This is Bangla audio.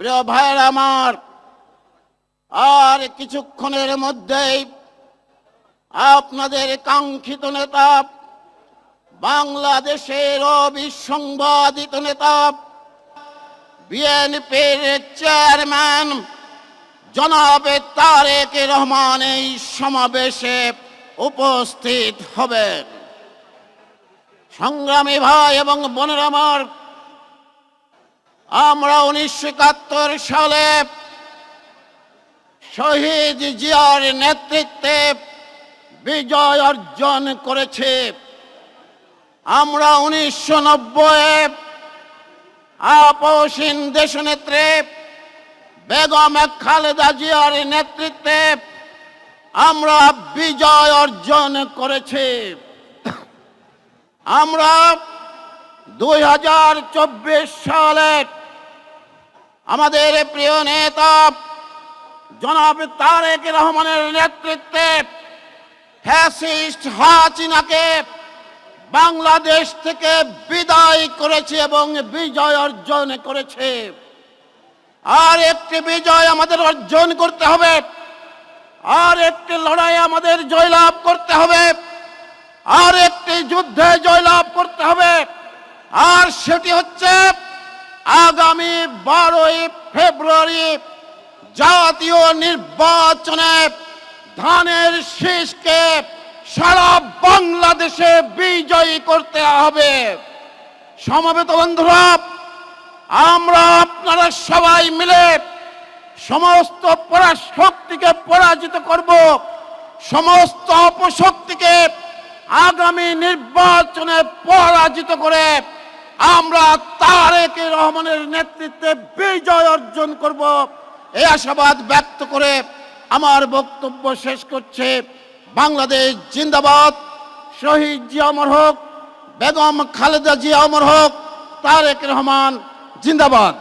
প্রিয় ভাইয়েরা আমার, আর কিছুক্ষণের মধ্যেই আপনাদের কাঙ্ক্ষিত নেতা, বাংলাদেশের অবিসংবাদিত নেতা, বিএনপির চেয়ারম্যান জনাব তারেক রহমান এই সমাবেশে উপস্থিত হবেন। সংগ্রামী ভাই এবং বোনেরা আমার, আমরা 1971 সালে শহীদ জিয়ার নেতৃত্বে বিজয় অর্জন করেছি। আমরা 1990 আপসহীন দেশনেত্রী বেগম খালেদা জিয়ার নেতৃত্বে আমরা বিজয় অর্জন করেছি। আমরা 2024 সালে আমাদের প্রিয় নেতা জনাব তারেক রহমানের নেতৃত্বে ফ্যাসিস্ট হাসিনাকে বাংলাদেশ থেকে বিদায় করেছে এবং বিজয় অর্জন করেছে। আর একটি বিজয় আমাদের অর্জন করতে হবে, আর একটি লড়াই আমাদের জয়লাভ করতে হবে, আর একটি যুদ্ধে জয়লাভ করতে হবে। আর সেটি হচ্ছে আগামী 12ই ফেব্রুয়ারি জাতীয় নির্বাচনে ধানের শীষকে সারা বাংলাদেশে বিজয়ী করতে হবে। সমবেত বন্ধুরা, আমরা আপনারা সবাই মিলে সমস্ত পরাশক্তিকে পরাজিত করব, সমস্ত অপশক্তিকে আগামী নির্বাচনে পরাজিত করে আমরা তারেক রহমানের নেতৃত্বে বিজয় অর্জন করব, এই আশাবাদ ব্যক্ত করে আমার বক্তব্য শেষ করছে। বাংলাদেশ জিন্দাবাদ, শহীদ জিয়া অমর হোক, বেগম খালেদা জিয়া অমর হোক, তারেক রহমান জিন্দাবাদ।